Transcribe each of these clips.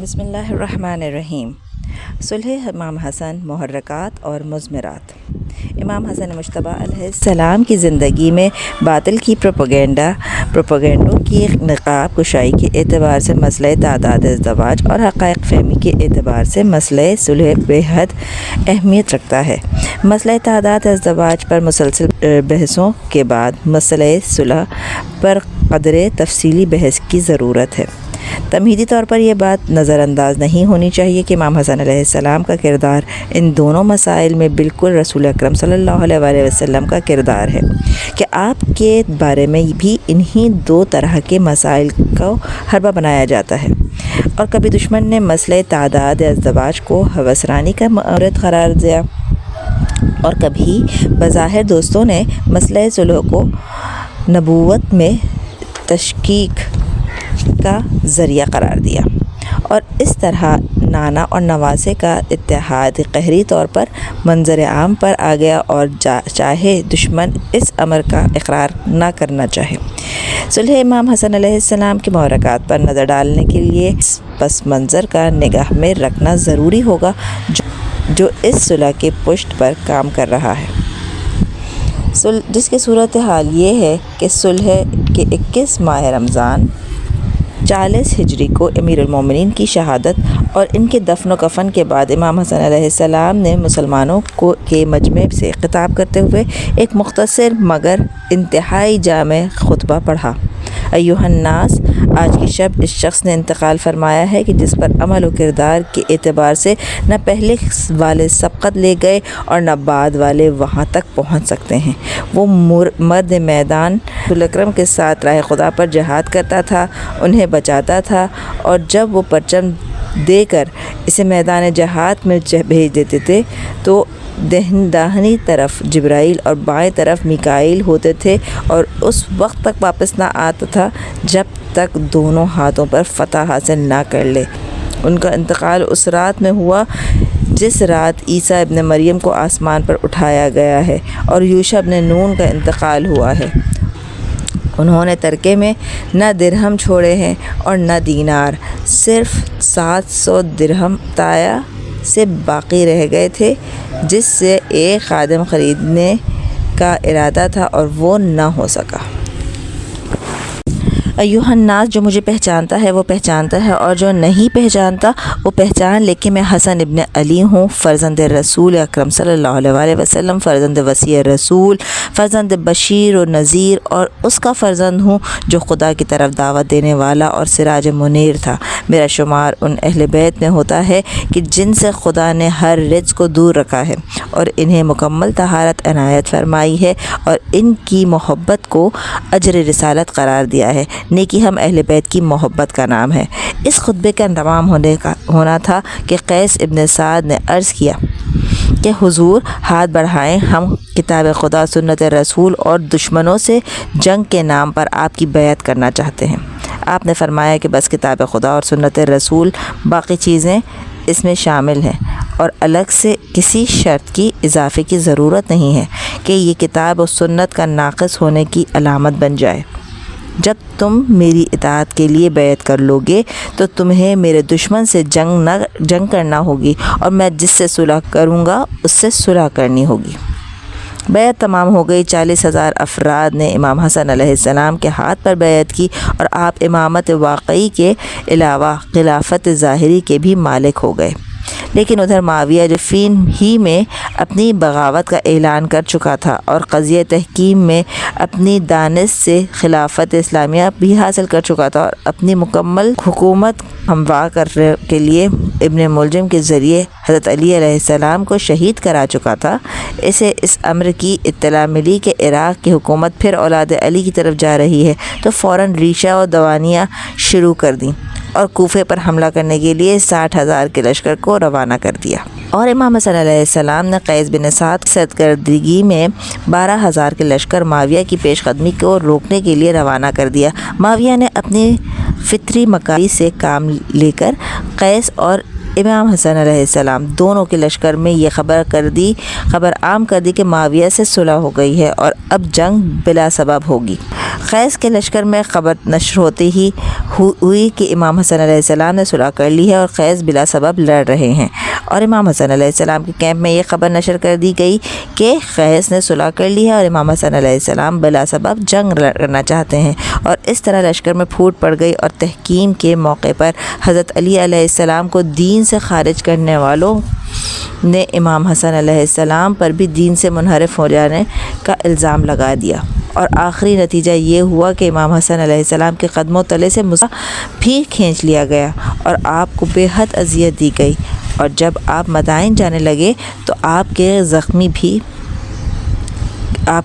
بسم اللہ الرحمن الرحیم۔ صلح امام حسن، محرکات اور مضمرات۔ امام حسن مجتبی علیہ السلام کی زندگی میں باطل کی پروپیگنڈوں کی نقاب کشائی کے اعتبار سے مسئلہ تعداد ازدواج اور حقائق فہمی کے اعتبار سے مسئلہ صلح بے حد اہمیت رکھتا ہے۔ مسئلہ تعداد ازدواج پر مسلسل بحثوں کے بعد مسئلہ صلح پر قدر تفصیلی بحث کی ضرورت ہے۔ تمہیدی طور پر یہ بات نظر انداز نہیں ہونی چاہیے کہ امام حسن علیہ السلام کا کردار ان دونوں مسائل میں بالکل رسول اکرم صلی اللہ علیہ وآلہ وسلم کا کردار ہے کہ آپ کے بارے میں بھی انہی دو طرح کے مسائل کو حربہ بنایا جاتا ہے، اور کبھی دشمن نے مسئلہ تعداد ازدواج کو ہوسرانی کا مورد قرار دیا اور کبھی بظاہر دوستوں نے مسئلہ صلح کو نبوت میں تشکیک کا ذریعہ قرار دیا، اور اس طرح نانا اور نواسے کا اتحاد قہری طور پر منظر عام پر آ گیا، اور چاہے دشمن اس امر کا اقرار نہ کرنا چاہے۔ صلح امام حسن علیہ السلام کے محرکات پر نظر ڈالنے کے لیے اس پس منظر کا نگاہ میں رکھنا ضروری ہوگا جو اس صلح کے پشت پر کام کر رہا ہے، جس کی صورتحال یہ ہے کہ صلح کے 21 ماہ رمضان 40 ہجری کو امیر المومنین کی شہادت اور ان کے دفن و کفن کے بعد امام حسن علیہ السلام نے مسلمانوں کے مجمع سے خطاب کرتے ہوئے ایک مختصر مگر انتہائی جامع خطبہ پڑھا۔ ایھا الناس، آج کی شب اس شخص نے انتقال فرمایا ہے کہ جس پر عمل و کردار کے اعتبار سے نہ پہلے والے سبقت لے گئے اور نہ بعد والے وہاں تک پہنچ سکتے ہیں۔ وہ مرد میدان رسول اکرم کے ساتھ راہ خدا پر جہاد کرتا تھا، انہیں بچاتا تھا، اور جب وہ پرچم دے کر اسے میدان جہاد میں بھیج دیتے تھے تو داہنی طرف جبرائیل اور بائیں طرف میکائیل ہوتے تھے، اور اس وقت تک واپس نہ آتا تھا جب تک دونوں ہاتھوں پر فتح حاصل نہ کر لے۔ ان کا انتقال اس رات میں ہوا جس رات عیسیٰ ابن مریم کو آسمان پر اٹھایا گیا ہے، اور یوشع ابن نون کا انتقال ہوا ہے۔ انہوں نے ترکے میں نہ درہم چھوڑے ہیں اور نہ دینار، صرف 700 درہم تایا سے باقی رہ گئے تھے، جس سے ایک خادم خریدنے کا ارادہ تھا اور وہ نہ ہو سکا۔ ایھا الناس، جو مجھے پہچانتا ہے وہ پہچانتا ہے، اور جو نہیں پہچانتا وہ پہچان لے کہ میں حسن ابن علی ہوں، فرزند رسول اکرم صلی اللہ علیہ وآلہ وسلم، فرزند وصی رسول، فرزند بشیر و نذیر، اور اس کا فرزند ہوں جو خدا کی طرف دعوت دینے والا اور سراج منیر تھا۔ میرا شمار ان اہل بیت میں ہوتا ہے کہ جن سے خدا نے ہر رجس کو دور رکھا ہے اور انہیں مکمل طہارت عنایت فرمائی ہے، اور ان کی محبت کو اجر رسالت قرار دیا ہے۔ نیکی ہم اہل بیت کی محبت کا نام ہے۔ اس خطبے کا تمام ہونا تھا کہ قیس ابن سعد نے عرض کیا کہ حضور ہاتھ بڑھائیں، ہم کتاب خدا، سنت رسول اور دشمنوں سے جنگ کے نام پر آپ کی بیعت کرنا چاہتے ہیں۔ آپ نے فرمایا کہ بس کتاب خدا اور سنت رسول، باقی چیزیں اس میں شامل ہیں، اور الگ سے کسی شرط کی اضافے کی ضرورت نہیں ہے کہ یہ کتاب و سنت کا ناقص ہونے کی علامت بن جائے۔ جب تم میری اطاعت کے لیے بیعت کر لو گے تو تمہیں میرے دشمن سے جنگ کرنا ہوگی، اور میں جس سے صلح کروں گا اس سے صلح کرنی ہوگی۔ بیعت تمام ہو گئی۔ 40,000 افراد نے امام حسن علیہ السلام کے ہاتھ پر بیعت کی، اور آپ امامت واقعی کے علاوہ خلافت ظاہری کے بھی مالک ہو گئے۔ لیکن ادھر معاویہ جو فین ہی میں اپنی بغاوت کا اعلان کر چکا تھا اور قضیہ تحکیم میں اپنی دانش سے خلافت اسلامیہ بھی حاصل کر چکا تھا، اور اپنی مکمل حکومت ہموار کرنے کے لیے ابن ملجم کے ذریعے حضرت علی علیہ السلام کو شہید کرا چکا تھا، اسے اس امر کی اطلاع ملی کہ عراق کی حکومت پھر اولاد علی کی طرف جا رہی ہے، تو فوراً ریشہ اور دوانیاں شروع کر دیں اور کوفے پر حملہ کرنے کے لیے 60,000 کے لشکر کو روانہ کر دیا، اور امام حسن علیہ السلام نے قیس بن سعد سرکردگی میں 12,000 کے لشکر معاویہ کی پیش قدمی کو روکنے کے لیے روانہ کر دیا۔ معاویہ نے اپنی فطری مکاری سے کام لے کر قیس اور امام حسن علیہ السلام دونوں کے لشکر میں یہ خبر عام کر دی کہ معاویہ سے صلح ہو گئی ہے اور اب جنگ بلا سبب ہوگی۔ قیس کے لشکر میں خبر نشر ہوتے ہی ہوئی کہ امام حسن علیہ السلام نے صلح کر لی ہے اور قیس بلا سبب لڑ رہے ہیں، اور امام حسن علیہ السلام کے کیمپ میں یہ خبر نشر کر دی گئی کہ قیس نے صلح کر لی ہے اور امام حسن علیہ السلام بلا سبب جنگ کرنا چاہتے ہیں، اور اس طرح لشکر میں پھوٹ پڑ گئی، اور تحکیم کے موقع پر حضرت علی علیہ السلام کو دین سے خارج کرنے والوں نے امام حسن علیہ السلام پر بھی دین سے منحرف ہو جانے کا الزام لگا دیا، اور آخری نتیجہ یہ ہوا کہ امام حسن علیہ السلام کے قدموں تلے سے مصحف بھی کھینچ لیا گیا اور آپ کو بے حد اذیت دی گئی، اور جب آپ مدائن جانے لگے تو آپ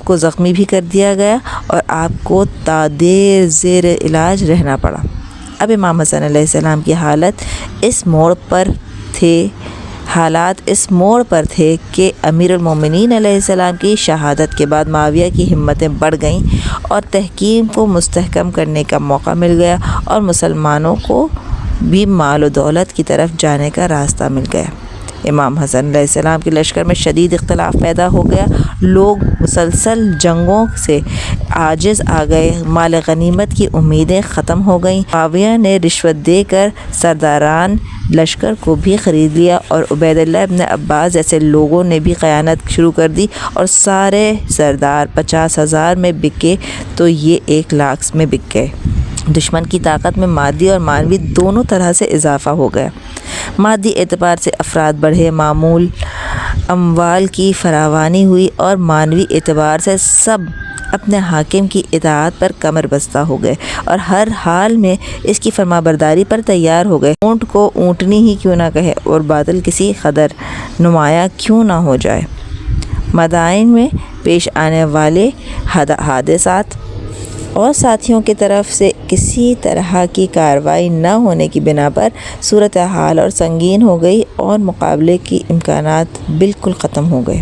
کو زخمی بھی کر دیا گیا اور آپ کو تا دیر زیر علاج رہنا پڑا۔ اب امام حسن علیہ السلام کی حالات اس موڑ پر تھے کہ امیر المومنین علیہ السلام کی شہادت کے بعد معاویہ کی ہمتیں بڑھ گئیں اور تحکیم کو مستحکم کرنے کا موقع مل گیا، اور مسلمانوں کو بھی مال و دولت کی طرف جانے کا راستہ مل گیا۔ امام حسن علیہ السلام کے لشکر میں شدید اختلاف پیدا ہو گیا، لوگ مسلسل جنگوں سے عاجز آ گئے، مال غنیمت کی امیدیں ختم ہو گئیں۔ معاویہ نے رشوت دے کر سرداران لشکر کو بھی خرید لیا، اور عبید اللہ ابن عباس جیسے لوگوں نے بھی خیانت شروع کر دی، اور سارے سردار 50,000 میں بکے تو یہ 1,00,000 میں بک گئے۔ دشمن کی طاقت میں مادی اور معنوی دونوں طرح سے اضافہ ہو گیا۔ مادی اعتبار سے افراد بڑھے، معمول اموال کی فراوانی ہوئی، اور معنوی اعتبار سے سب اپنے حاکم کی اطاعت پر کمر بستہ ہو گئے اور ہر حال میں اس کی فرمانبرداری پر تیار ہو گئے۔ اونٹ کو اونٹنی ہی کیوں نہ کہے اور باطل کسی قدر نمایاں کیوں نہ ہو جائے۔ مدائن میں پیش آنے والے حادثات اور ساتھیوں کی طرف سے کسی طرح کی کارروائی نہ ہونے کی بنا پر صورتحال اور سنگین ہو گئی اور مقابلے کی امکانات بالکل ختم ہو گئے۔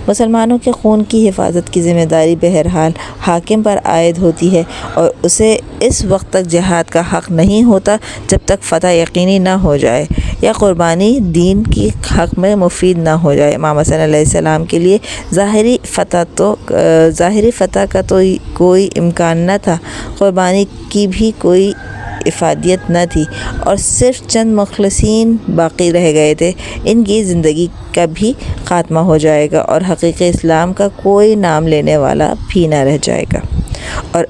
مسلمانوں کے خون کی حفاظت کی ذمہ داری بہرحال حاکم پر عائد ہوتی ہے، اور اسے اس وقت تک جہاد کا حق نہیں ہوتا جب تک فتح یقینی نہ ہو جائے یا قربانی دین کی حق میں مفید نہ ہو جائے۔ امام حسن علیہ السلام کے لیے ظاہری فتح کا تو کوئی امکان نہ تھا، قربانی کی بھی کوئی افادیت نہ تھی، اور صرف چند مخلصین باقی رہ گئے تھے۔ ان کی زندگی کا بھی خاتمہ ہو جائے گا اور حقیقی اسلام کا کوئی نام لینے والا بھی نہ رہ جائے گا۔ اور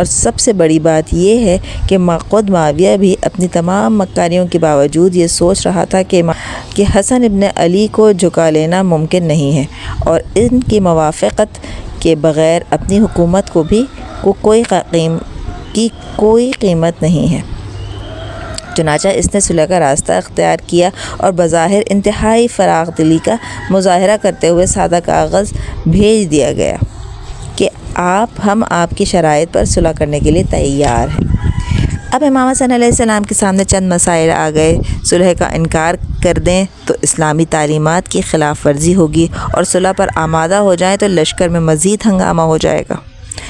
سب سے بڑی بات یہ ہے کہ خود معاویہ بھی اپنی تمام مکاریوں کے باوجود یہ سوچ رہا تھا کہ حسن ابن علی کو جھکا لینا ممکن نہیں ہے، اور ان کی موافقت کے بغیر اپنی حکومت کو بھی کوئی قیمت نہیں ہے۔ چنانچہ اس نے صلح کا راستہ اختیار کیا اور بظاہر انتہائی فراخ دلی کا مظاہرہ کرتے ہوئے سادہ کاغذ بھیج دیا گیا کہ ہم آپ کی شرائط پر صلح کرنے کے لیے تیار ہیں۔ اب امام حسن علیہ السلام کے سامنے چند مسائل آ گئے۔ صلح کا انکار کر دیں تو اسلامی تعلیمات کی خلاف ورزی ہوگی، اور صلح پر آمادہ ہو جائیں تو لشکر میں مزید ہنگامہ ہو جائے گا۔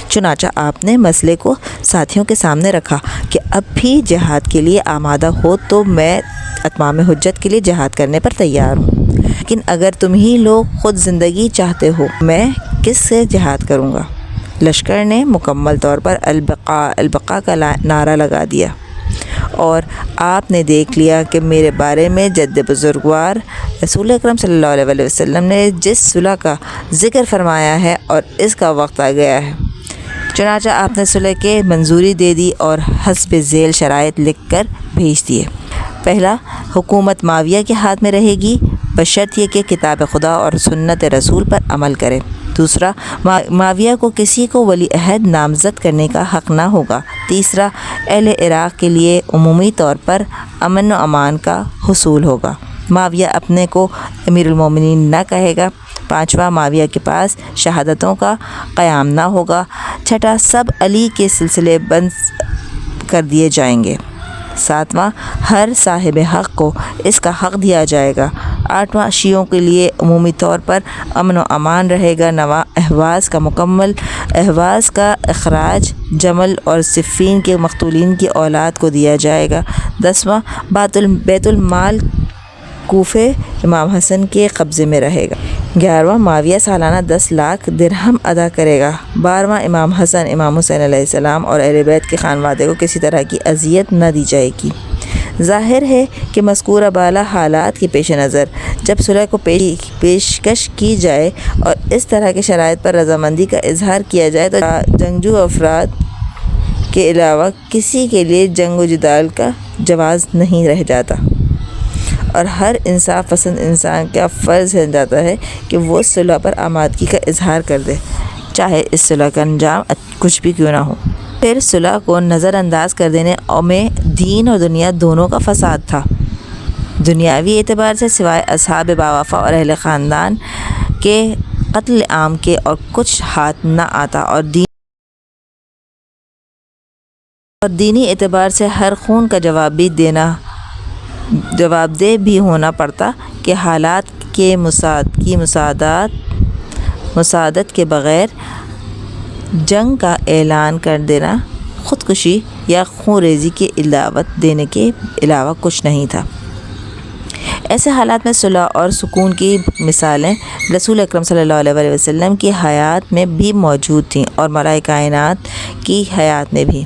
چنانچہ آپ نے مسئلے کو ساتھیوں کے سامنے رکھا کہ اب بھی جہاد کے لیے آمادہ ہو تو میں اتمام حجت کے لیے جہاد کرنے پر تیار ہوں، لیکن اگر تم ہی لوگ خود زندگی چاہتے ہو میں کس سے جہاد کروں گا؟ لشکر نے مکمل طور پر البقاء کا نعرہ لگا دیا، اور آپ نے دیکھ لیا کہ میرے بارے میں جد بزرگوار رسول اکرم صلی اللہ علیہ وسلم نے جس صلح کا ذکر فرمایا ہے اور اس کا وقت آ گیا ہے۔ چنانچہ آپ نے صلح کے منظوری دے دی اور حسب ذیل شرائط لکھ کر بھیج دیے۔ پہلا، حکومت معاویہ کے ہاتھ میں رہے گی بشرط یہ کہ کتاب خدا اور سنت رسول پر عمل کرے۔ دوسرا، معاویہ کو کسی کو ولی عہد نامزد کرنے کا حق نہ ہوگا۔ تیسرا، اہل عراق کے لیے عمومی طور پر امن و امان کا حصول ہوگا۔ معاویہ اپنے کو امیر المومنین نہ کہے گا۔ پانچواں، معاویہ کے پاس شہادتوں کا قیام نہ ہوگا۔ چھٹا، سب علی کے سلسلے بند کر دیے جائیں گے۔ 7واں ہر صاحب حق کو اس کا حق دیا جائے گا۔ 8واں شیعوں کے لیے عمومی طور پر امن و امان رہے گا۔ 9واں احواز کا اخراج جمل اور صفین کے مقتولین کی اولاد کو دیا جائے گا۔ 10واں بیت المال کوفے امام حسن کے قبضے میں رہے گا۔ 11واں معاویہ سالانہ 10 لاکھ درہم ادا کرے گا۔ 12واں امام حسن امام حسین علیہ السلام اور اہل بیت کے خانوادے کو کسی طرح کی اذیت نہ دی جائے گی۔ ظاہر ہے کہ مذکورہ بالا حالات کے پیش نظر جب صلح کو پیشکش کی جائے اور اس طرح کے شرائط پر رضامندی کا اظہار کیا جائے تو جنگجو افراد کے علاوہ کسی کے لیے جنگ و جدال کا جواز نہیں رہ جاتا اور ہر انصاف پسند انسان کا فرض ہو جاتا ہے کہ وہ صلح پر آمادگی کا اظہار کر دے، چاہے اس صلح کا انجام کچھ بھی کیوں نہ ہو۔ پھر صلح کو نظر انداز کر دینے میں دین اور دنیا دونوں کا فساد تھا۔ دنیاوی اعتبار سے سوائے اصحاب باوفا اور اہل خاندان کے قتل عام کے اور کچھ ہاتھ نہ آتا اور دینی اعتبار سے ہر خون کا جواب دہ بھی ہونا پڑتا کہ حالات کے مساعدت کے بغیر جنگ کا اعلان کر دینا خودکشی یا خون ریزی کی دعوت دینے کے علاوہ کچھ نہیں تھا۔ ایسے حالات میں صلح اور سکون کی مثالیں رسول اکرم صلی اللہ علیہ وسلم کی حیات میں بھی موجود تھیں اور ملائے کائنات کی حیات میں بھی،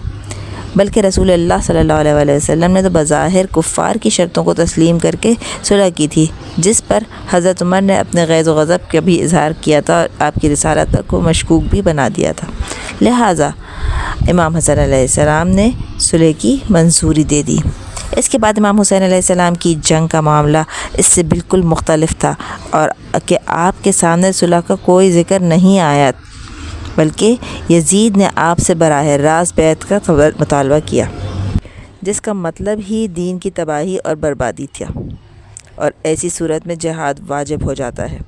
بلکہ رسول اللہ صلی اللہ علیہ وسلم نے تو بظاہر کفار کی شرطوں کو تسلیم کر کے صلح کی تھی، جس پر حضرت عمر نے اپنے غیظ و غضب کا بھی اظہار کیا تھا اور آپ کی رسالت کو مشکوک بھی بنا دیا تھا۔ لہٰذا امام حسن علیہ السلام نے صلح کی منظوری دے دی۔ اس کے بعد امام حسین علیہ السلام کی جنگ کا معاملہ اس سے بالکل مختلف تھا اور کہ آپ کے سامنے صلح کا کوئی ذکر نہیں آیا، بلکہ یزید نے آپ سے براہ راست بیعت کا مطالبہ کیا، جس کا مطلب ہی دین کی تباہی اور بربادی تھا، اور ایسی صورت میں جہاد واجب ہو جاتا ہے۔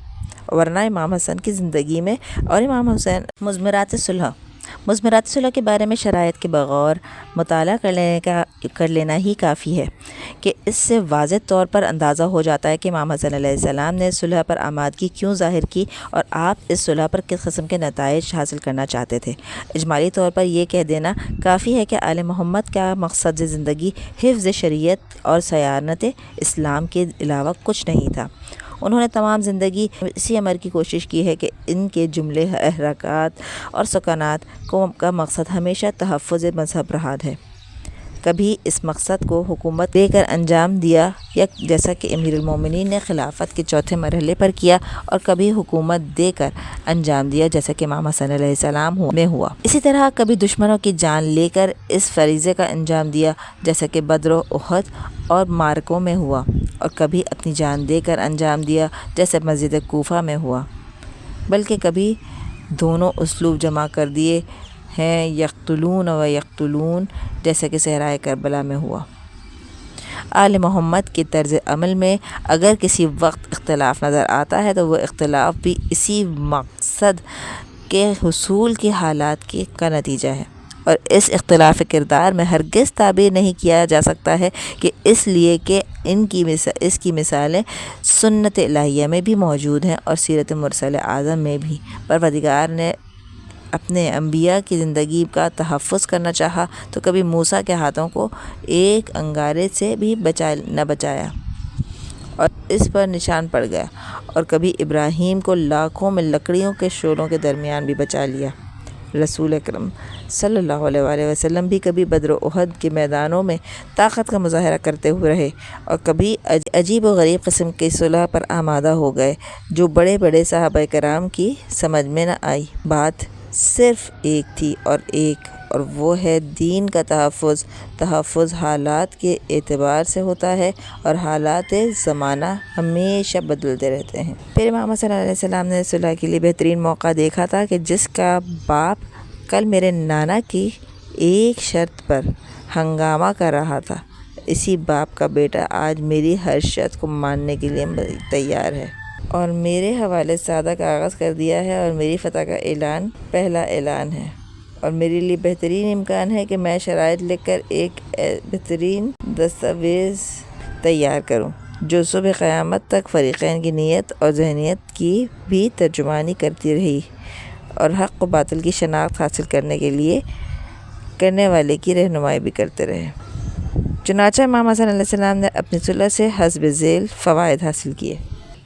ورنہ امام حسن کی زندگی میں اور امام حسین مضمرات صلح کے بارے میں شرائط کے بغور مطالعہ کر لینا ہی کافی ہے کہ اس سے واضح طور پر اندازہ ہو جاتا ہے کہ امام حسن علیہ السلام نے صلح پر آمادگی کیوں ظاہر کی اور آپ اس صلح پر کس قسم کے نتائج حاصل کرنا چاہتے تھے۔ اجمالی طور پر یہ کہہ دینا کافی ہے کہ آل محمد کا مقصد زندگی حفظ شریعت اور صیانت اسلام کے علاوہ کچھ نہیں تھا۔ انہوں نے تمام زندگی اسی امر کی کوشش کی ہے کہ ان کے جملے حرکات اور سکنات کا مقصد ہمیشہ تحفظ مذہب رہا ہے۔ کبھی اس مقصد کو حکومت دے کر انجام دیا یا جیسا کہ امیر المومنین نے خلافت کے چوتھے مرحلے پر کیا، اور کبھی حکومت دے کر انجام دیا جیسا کہ امام حسن علیہ السلام میں ہوا۔ اسی طرح کبھی دشمنوں کی جان لے کر اس فریضے کا انجام دیا جیسا کہ بدر و احد اور معرکوں میں ہوا، اور کبھی اپنی جان دے کر انجام دیا جیسے مسجد کوفہ میں ہوا، بلکہ کبھی دونوں اسلوب جمع کر دیے ہیں، یقتلون و یقتلون، جیسا کہ صحرائے کربلا میں ہوا۔ آل محمد کے طرز عمل میں اگر کسی وقت اختلاف نظر آتا ہے تو وہ اختلاف بھی اسی مقصد کے حصول کے حالات کا نتیجہ ہے، اور اس اختلاف کردار میں ہرگز تعبیر نہیں کیا جا سکتا ہے کہ اس لیے کہ اس کی مثالیں سنت الہیہ میں بھی موجود ہیں اور سیرت مرسل اعظم میں بھی۔ پروردگار نے اپنے انبیاء کی زندگی کا تحفظ کرنا چاہا تو کبھی موسیٰ کے ہاتھوں کو ایک انگارے سے بھی نہ بچایا اور اس پر نشان پڑ گیا، اور کبھی ابراہیم کو لاکھوں میں لکڑیوں کے شعلوں کے درمیان بھی بچا لیا۔ رسول اکرم صلی اللہ علیہ وسلم بھی کبھی بدر و احد کے میدانوں میں طاقت کا مظاہرہ کرتے ہوئے رہے، اور کبھی عجیب و غریب قسم کی صلح پر آمادہ ہو گئے جو بڑے صحابہ کرام کی سمجھ میں نہ آئی۔ بات صرف ایک تھی اور وہ ہے دین کا تحفظ حالات کے اعتبار سے ہوتا ہے، اور حالات زمانہ ہمیشہ بدلتے رہتے ہیں۔ پھر امام حسن علیہ السلام نے صلح کے لیے بہترین موقع دیکھا تھا کہ جس کا باپ کل میرے نانا کی ایک شرط پر ہنگامہ کر رہا تھا، اسی باپ کا بیٹا آج میری ہر شرط کو ماننے کے لیے تیار ہے اور میرے حوالے سادہ کا آغاز کر دیا ہے، اور میری فتح کا اعلان پہلا اعلان ہے۔ اور میرے لیے بہترین امکان ہے کہ میں شرائط لکھ کر ایک بہترین دستاویز تیار کروں جو صبح قیامت تک فریقین کی نیت اور ذہنیت کی بھی ترجمانی کرتی رہی اور حق و باطل کی شناخت حاصل کرنے والے کی رہنمائی بھی کرتے رہے۔ چنانچہ امام حسن علیہ السلام نے اپنی صلح سے حسب ذیل فوائد حاصل کیے۔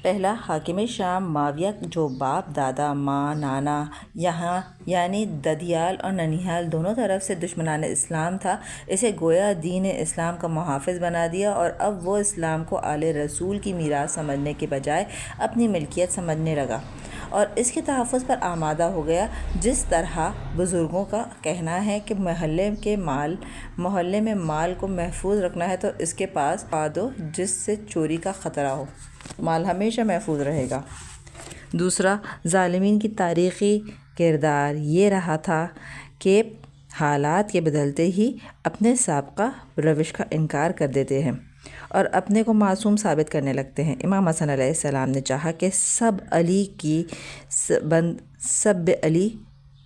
پہلا، حاکم شام معاویہ جو باپ، دادا، ماں، نانا یہاں یعنی ددیال اور ننیہال دونوں طرف سے دشمنان اسلام تھا، اسے گویا دین اسلام کا محافظ بنا دیا اور اب وہ اسلام کو آل رسول کی میراث سمجھنے کے بجائے اپنی ملکیت سمجھنے لگا اور اس کے تحفظ پر آمادہ ہو گیا۔ جس طرح بزرگوں کا کہنا ہے کہ محلے میں مال کو محفوظ رکھنا ہے تو اس کے پاس پا دو جس سے چوری کا خطرہ ہو، مال ہمیشہ محفوظ رہے گا۔ دوسرا، ظالمین کی تاریخی کردار یہ رہا تھا کہ حالات کے بدلتے ہی اپنے سابقہ روش کا انکار کر دیتے ہیں اور اپنے کو معصوم ثابت کرنے لگتے ہیں۔ امام حسن علیہ السلام نے چاہا کہ سب علی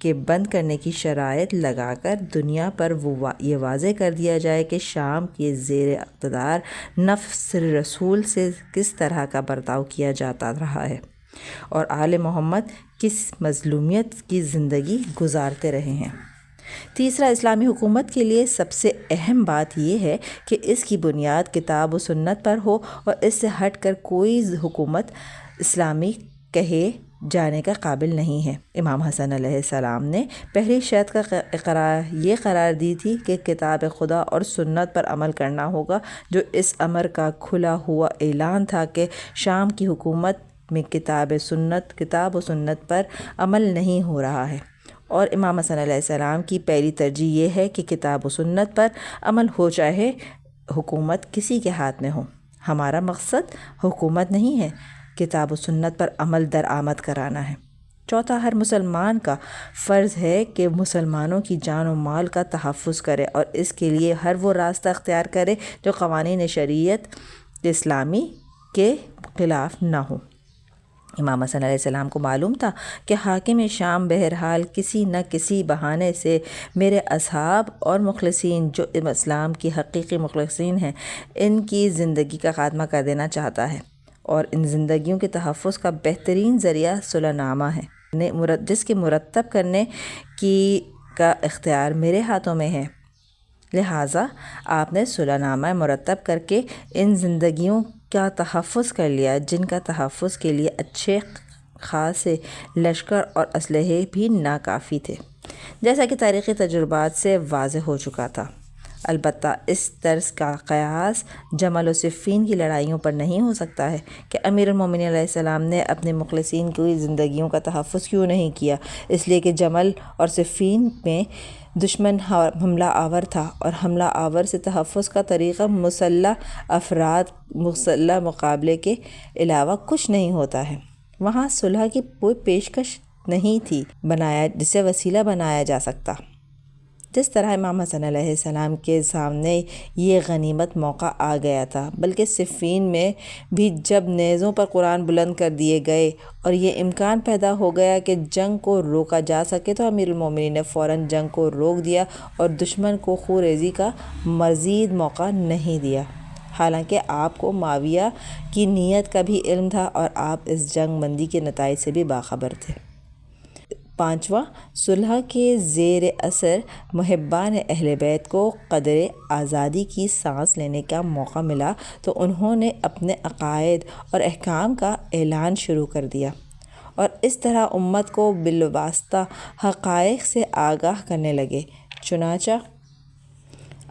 کے بند کرنے کی شرائط لگا کر دنیا پر یہ واضح کر دیا جائے کہ شام کے زیر اقتدار نفس رسول سے کس طرح کا برتاؤ کیا جاتا رہا ہے اور آل محمد کس مظلومیت کی زندگی گزارتے رہے ہیں۔ تیسرا، اسلامی حکومت کے لیے سب سے اہم بات یہ ہے کہ اس کی بنیاد کتاب و سنت پر ہو اور اس سے ہٹ کر کوئی حکومت اسلامی کہے جانے کا قابل نہیں ہے۔ امام حسن علیہ السلام نے پہلی شرط کا یہ قرار دی تھی کہ کتاب خدا اور سنت پر عمل کرنا ہوگا، جو اس امر کا کھلا ہوا اعلان تھا کہ شام کی حکومت میں کتاب و سنت پر عمل نہیں ہو رہا ہے، اور امام حسن علیہ السلام کی پہلی ترجیح یہ ہے کہ کتاب و سنت پر عمل ہو چاہے حکومت کسی کے ہاتھ میں ہو۔ ہمارا مقصد حکومت نہیں ہے، کتاب و سنت پر عمل درآمد کرانا ہے۔ چوتھا، ہر مسلمان کا فرض ہے کہ مسلمانوں کی جان و مال کا تحفظ کرے اور اس کے لیے ہر وہ راستہ اختیار کرے جو قوانین شریعت اسلامی کے خلاف نہ ہو۔ امام حسن علیہ السلام کو معلوم تھا کہ حاکم شام بہرحال کسی نہ کسی بہانے سے میرے اصحاب اور مخلصین جو اسلام کی حقیقی مخلصین ہیں ان کی زندگی کا خاتمہ کر دینا چاہتا ہے، اور ان زندگیوں کے تحفظ کا بہترین ذریعہ صلح نامہ ہے جس کے مرتب کرنے کا اختیار میرے ہاتھوں میں ہے۔ لہٰذا آپ نے صلح نامہ مرتب کر کے ان زندگیوں کا تحفظ کر لیا جن کا تحفظ کے لیے اچھے خاصے لشکر اور اسلحے بھی ناکافی تھے، جیسا کہ تاریخی تجربات سے واضح ہو چکا تھا۔ البتہ اس طرز کا قیاس جمل و صفین کی لڑائیوں پر نہیں ہو سکتا ہے کہ امیر المومنین علیہ السلام نے اپنے مخلصین کی زندگیوں کا تحفظ کیوں نہیں کیا، اس لیے کہ جمل اور صفین میں دشمن حملہ آور تھا اور حملہ آور سے تحفظ کا طریقہ مسلح مقابلے کے علاوہ کچھ نہیں ہوتا ہے۔ وہاں صلح کی کوئی پیشکش نہیں تھی جسے وسیلہ بنایا جا سکتا۔ جس طرح امام حسن علیہ السلام کے سامنے یہ غنیمت موقع آ گیا تھا، بلکہ صفین میں بھی جب نیزوں پر قرآن بلند کر دیے گئے اور یہ امکان پیدا ہو گیا کہ جنگ کو روکا جا سکے تو امیر المومنین نے فوراً جنگ کو روک دیا اور دشمن کو خونریزی کا مزید موقع نہیں دیا، حالانکہ آپ کو معاویہ کی نیت کا بھی علم تھا اور آپ اس جنگ بندی کے نتائج سے بھی باخبر تھے۔ پانچواں، صلح کے زیر اثر محبان اہل بیت کو قدر آزادی کی سانس لینے کا موقع ملا تو انہوں نے اپنے عقائد اور احکام کا اعلان شروع کر دیا اور اس طرح امت کو بالواسطہ حقائق سے آگاہ کرنے لگے۔ چنانچہ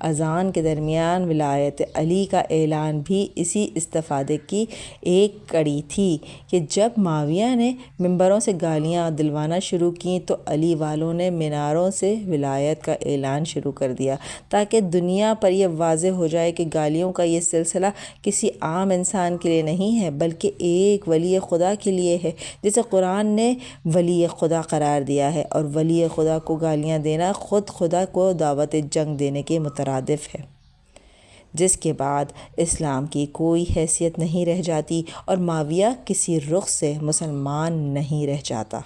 اذان کے درمیان ولایت علی کا اعلان بھی اسی استفادے کی ایک کڑی تھی کہ جب معاویہ نے ممبروں سے گالیاں دلوانا شروع کیں تو علی والوں نے میناروں سے ولایت کا اعلان شروع کر دیا تاکہ دنیا پر یہ واضح ہو جائے کہ گالیوں کا یہ سلسلہ کسی عام انسان کے لیے نہیں ہے بلکہ ایک ولی خدا کے لیے ہے جسے قرآن نے ولی خدا قرار دیا ہے، اور ولی خدا کو گالیاں دینا خود خدا کو دعوت جنگ دینے کے مترادف ہے، جس کے بعد اسلام کی کوئی حیثیت نہیں رہ جاتی اور معاویہ کسی رخ سے مسلمان نہیں رہ جاتا۔